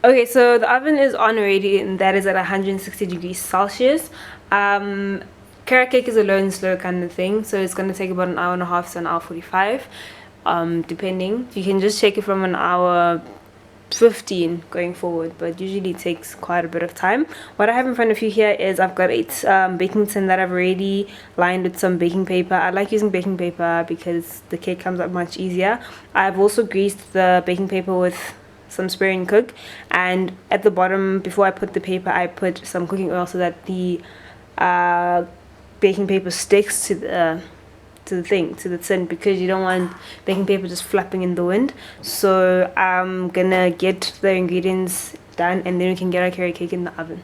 Okay, so the oven is on already, and that is at 160 degrees Celsius. Carrot cake is a low and slow kind of thing, so it's going to take about an hour and a half to an hour 45, depending. You can just check it from an hour 15 going forward, but usually it takes quite a bit of time. What I have in front of you here is I've got a baking tin that I've already lined with some baking paper. I like using baking paper because the cake comes out much easier. I've also greased the baking paper with some spray and cook, and at the bottom, before I put the paper, I put some cooking oil so that the baking paper sticks to the tin, because you don't want baking paper just flapping in the wind. So I'm gonna get the ingredients done, and then we can get our carrot cake in the oven.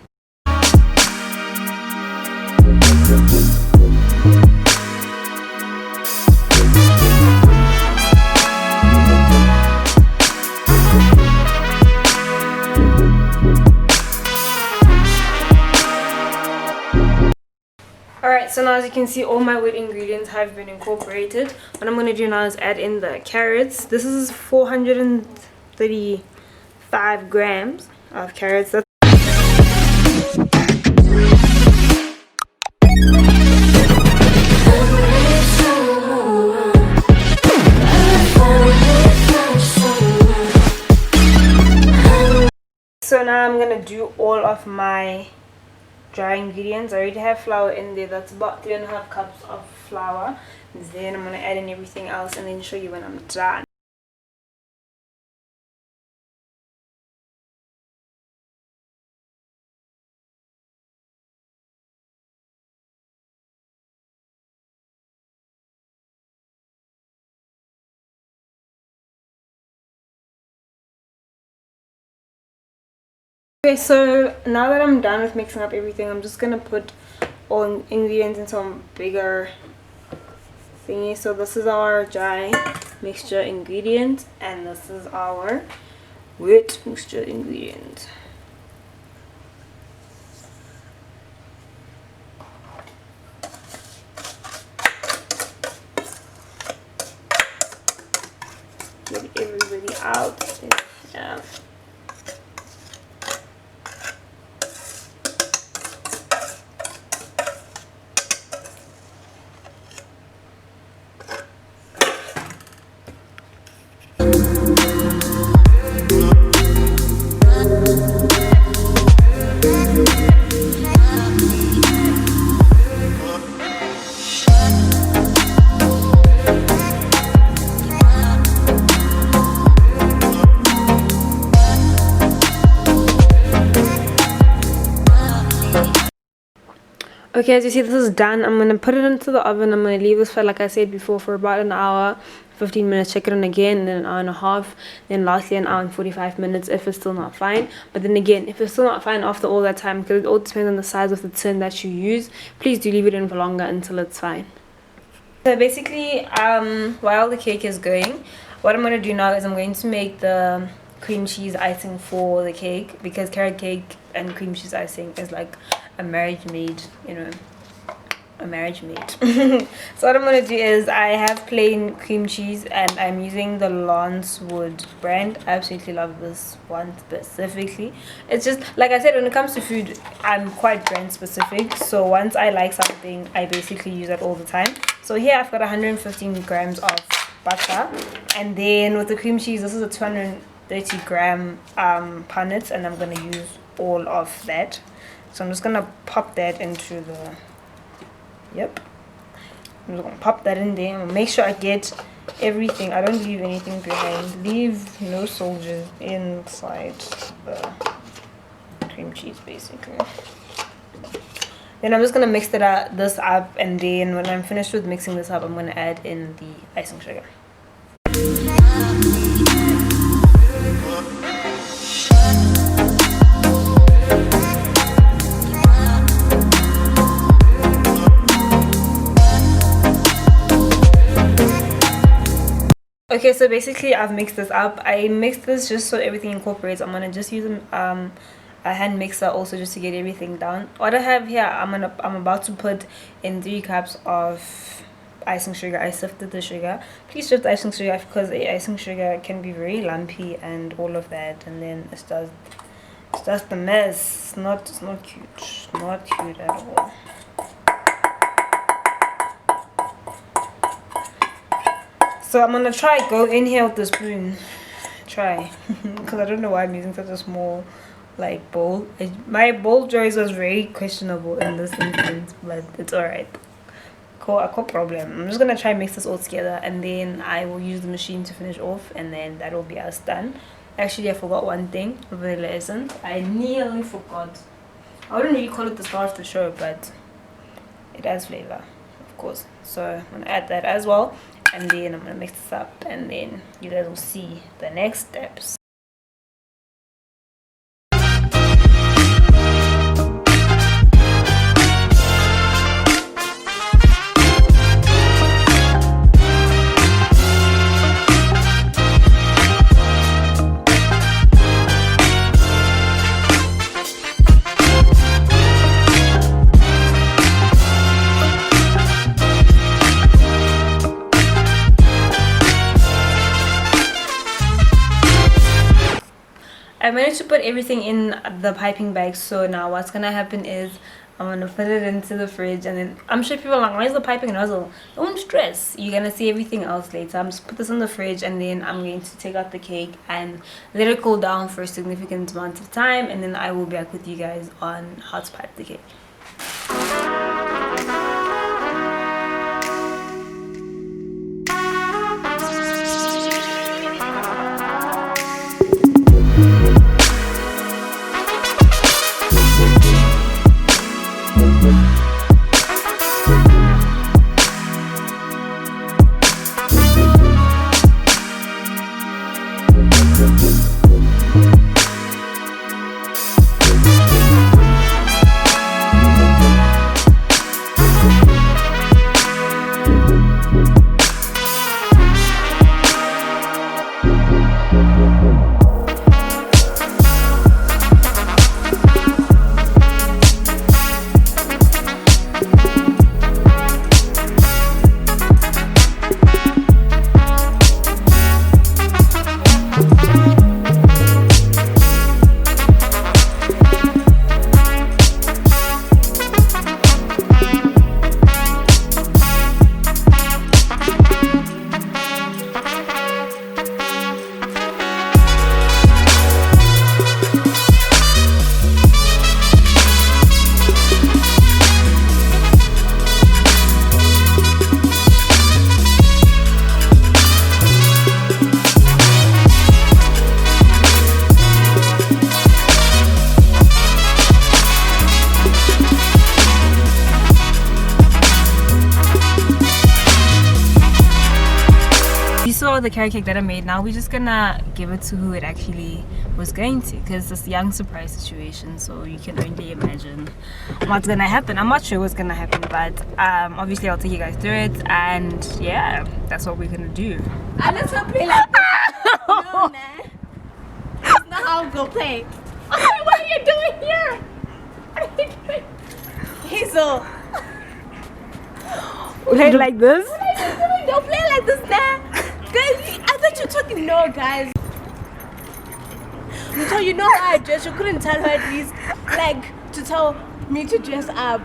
Alright, so now as you can see, all my wet ingredients have been incorporated. What I'm going to do now is add in the carrots. This is 435 grams of carrots. So now I'm going to do all of my dry ingredients. I already have flour in there. That's about 3.5 cups of flour. Then I'm going to add in everything else and then show you when I'm done. Okay, so now that I'm done with mixing up everything, I'm just gonna put all ingredients in some bigger thingy. So this is our dry mixture ingredient, and this is our wet mixture ingredient. Get everybody out. Yeah. Okay, as you see, this is done. I'm going to put it into the oven. I'm going to leave this for, like I said before, for about an hour, 15 minutes. Check it on again, and then an hour and a half. Then lastly, an hour and 45 minutes if it's still not fine. But then again, if it's still not fine after all that time, because it all depends on the size of the tin that you use, please do leave it in for longer until it's fine. So basically, while the cake is going, what I'm going to do now is I'm going to make the cream cheese icing for the cake, because carrot cake and cream cheese icing is like a marriage made, you know, a marriage made. So what I'm going to do is I have plain cream cheese, and I'm using the Lancewood brand. I absolutely love this one specifically. It's just, like I said, when it comes to food, I'm quite brand specific. So once I like something, I basically use it all the time. So here I've got 115 grams of butter, and then with the cream cheese, this is a 230 gram punnets, and I'm going to use all of that. So I'm just going to pop that into the, yep, I'm just going to pop that in there and make sure I get everything. I don't leave anything behind. Leave no soldiers inside the cream cheese, basically. Then I'm just going to mix this up, and then when I'm finished with mixing this up, I'm going to add in the icing sugar. Okay, so basically I've mixed this up. I mixed this just so everything incorporates. I'm gonna just use a hand mixer also, just to get everything down. What I have here, I'm about to put in 3 cups of icing sugar. I sifted the sugar. Please sift icing sugar because icing sugar can be very lumpy and all of that, and then it's just a mess. It's not cute. Not cute at all. So I'm gonna go in here with the spoon. Try. Because I don't know why I'm using such a small bowl. My bowl choice was very questionable in this instance, but it's alright. Cool problem. I'm just gonna try and mix this all together, and then I will use the machine to finish off, and then that will be us done. Actually, I forgot one thing. Vanilla essence. I nearly forgot. I wouldn't really call it the star of the show, but it has flavor, of course. So I'm gonna add that as well, and then I'm gonna mix this up, and then you guys will see the next steps. I managed to put everything in the piping bag, so now what's gonna happen is I'm gonna put it into the fridge, and then I'm sure people are like, why is the piping nozzle? Don't stress, you're gonna see everything else later. I'm just put this in the fridge, and then I'm going to take out the cake and let it cool down for a significant amount of time, and then I will be back with you guys on how to pipe the cake. The carrot cake that I made, now we're just gonna give it to who it actually was going to, because this young surprise situation, so you can only imagine what's gonna happen. I'm not sure what's gonna happen, but obviously I'll take you guys through it, and yeah, that's what we're gonna do. Let's not play like this. No, man. That's not how we go play. What are you doing here? What are you doing? Hazel. Play like this? What are you doing? Don't play like this, man. Guys, I thought you were talking. No, guys. So you know how I dress. You couldn't tell her at least, to tell me to dress up.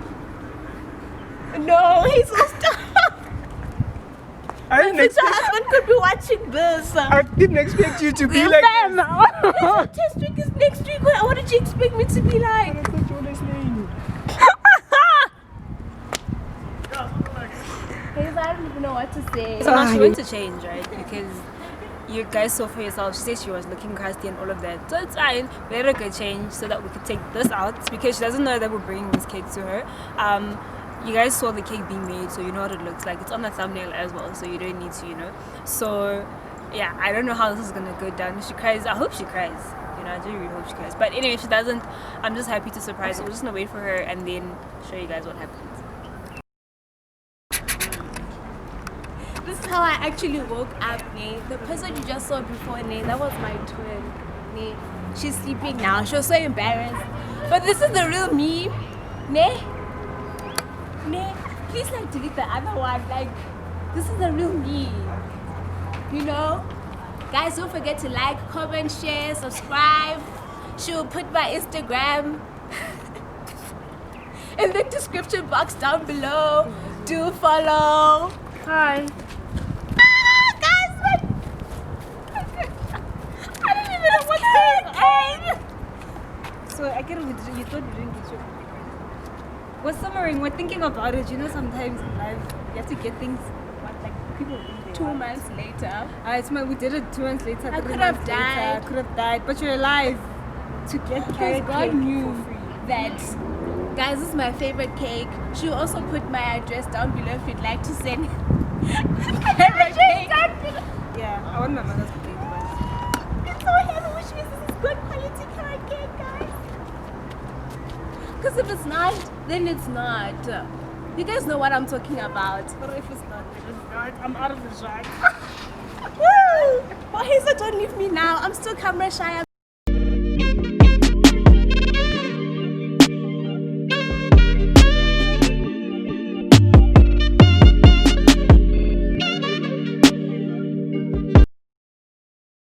No, Hazel, stop. My future husband could be watching this. I didn't expect you to be like this. Test week is next week. What did you expect me to be like? I thought you were listening. I don't even know what to say. So now she went to change, right? Because you guys saw for yourself, she said she was looking crusty and all of that. So it's fine. We let her go change so that we could take this out, because she doesn't know that we're bringing this cake to her. You guys saw the cake being made, so you know what it looks like. It's on the thumbnail as well, so you don't need to, So yeah, I don't know how this is gonna go down. If she cries, I hope she cries. I do really hope she cries. But anyway, if she doesn't, I'm just happy to surprise her. We're just gonna wait for her and then show you guys what happens. This is how I actually woke up, The person you just saw before, that was my twin, She's sleeping now. She was so embarrassed. But this is the real me, Please delete the other one. This is the real me. You know? Guys, don't forget to like, comment, share, subscribe. She'll put my Instagram in the description box down below. Do follow. Hi. Guys, I don't even know what's going on. So I get it. You thought you didn't get your. We're summering. We're thinking about it. You know, sometimes in life you have to get things. Like people think they 2 are. months later. It's my, we did it 2 months later. I 3 could have months later, died. I could have died, but you're alive. To get Because carrot God cake knew for free. that. Guys, this is my favorite cake. She'll also put my address down below if you'd like to send favorite cake. Yeah, I want my mother's cake, but It's so heavy, which means this is good quality carrot cake, guys. Because if it's not, then it's not. You guys know what I'm talking about. what if it's not? It is not. I'm out of the shot. Woo! Oh, Hazel, don't leave me now. I'm still camera shy.